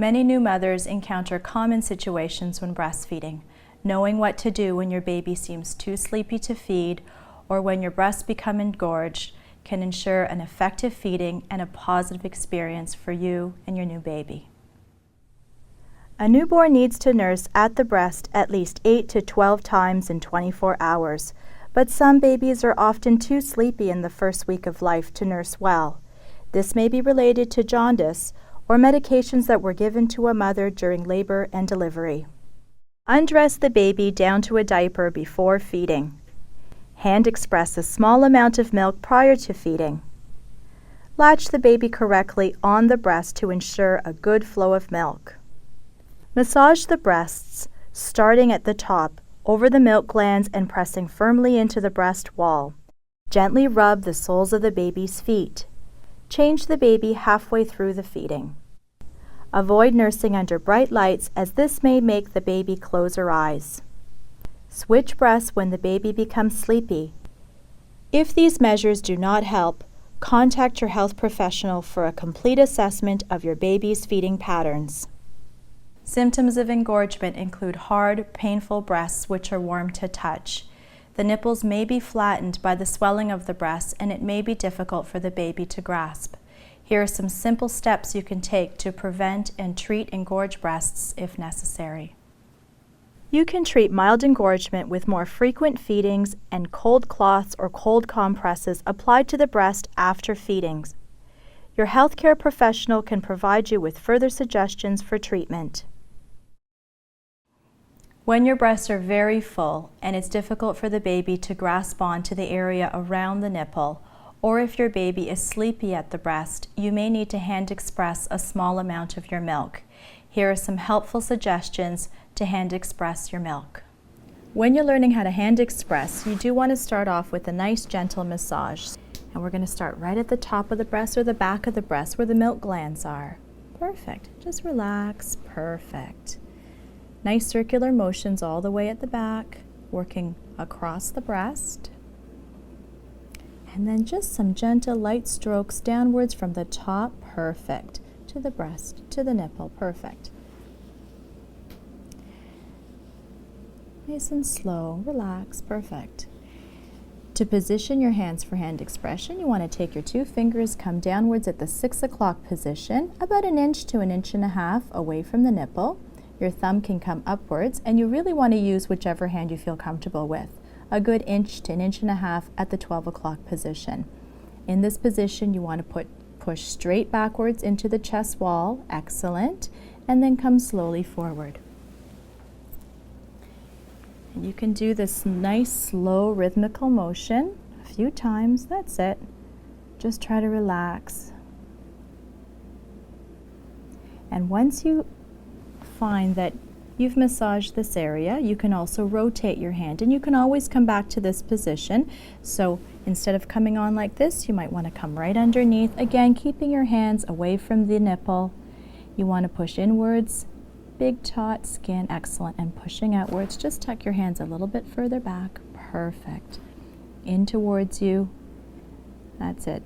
Many new mothers encounter common situations when breastfeeding. Knowing what to do when your baby seems too sleepy to feed or when your breasts become engorged can ensure an effective feeding and a positive experience for you and your new baby. A newborn needs to nurse at the breast at least 8 to 12 times in 24 hours, but some babies are often too sleepy in the first week of life to nurse well. This may be related to jaundice or medications that were given to a mother during labor and delivery. Undress the baby down to a diaper before feeding. Hand express a small amount of milk prior to feeding. Latch the baby correctly on the breast to ensure a good flow of milk. Massage the breasts, starting at the top, over the milk glands and pressing firmly into the breast wall. Gently rub the soles of the baby's feet. Change the baby halfway through the feeding. Avoid nursing under bright lights as this may make the baby close her eyes. Switch breasts when the baby becomes sleepy. If these measures do not help, contact your health professional for a complete assessment of your baby's feeding patterns. Symptoms of engorgement include hard, painful breasts which are warm to touch. The nipples may be flattened by the swelling of the breasts and it may be difficult for the baby to grasp. Here are some simple steps you can take to prevent and treat engorged breasts if necessary. You can treat mild engorgement with more frequent feedings and cold cloths or cold compresses applied to the breast after feedings. Your healthcare professional can provide you with further suggestions for treatment. When your breasts are very full and it's difficult for the baby to grasp onto the area around the nipple, or if your baby is sleepy at the breast, you may need to hand express a small amount of your milk. Here are some helpful suggestions to hand express your milk. When you're learning how to hand express, you do want to start off with a nice gentle massage. And we're going to start right at the top of the breast or the back of the breast where the milk glands are. Perfect. Just relax. Perfect. Nice circular motions all the way at the back, working across the breast. And then just some gentle light strokes downwards from the top, perfect, to the breast, to the nipple, perfect. Nice and slow, relax, perfect. To position your hands for hand expression, you want to take your 2 fingers, come downwards at the 6 o'clock position, about 1 inch to 1.5 inches away from the nipple. Your thumb can come upwards, and you really want to use whichever hand you feel comfortable with. A good 1 inch to 1.5 inches at the 12 o'clock position. In this position, you want to push straight backwards into the chest wall, excellent, and then come slowly forward. And you can do this nice, slow, rhythmical motion a few times, that's it. Just try to relax. And once you find that you've massaged this area, you can also rotate your hand, and you can always come back to this position. So instead of coming on like this, you might want to come right underneath, again keeping your hands away from the nipple. You want to push inwards, big taut skin, excellent, and pushing outwards. Just tuck your hands a little bit further back, perfect, in towards you, that's it.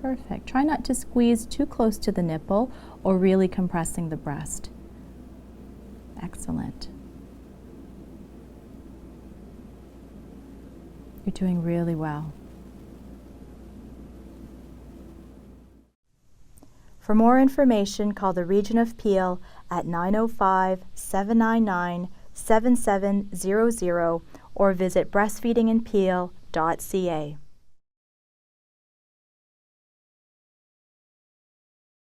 Perfect. Try not to squeeze too close to the nipple or really compressing the breast. Excellent. You're doing really well. For more information, call the Region of Peel at 905-799-7700 or visit breastfeedinginpeel.ca.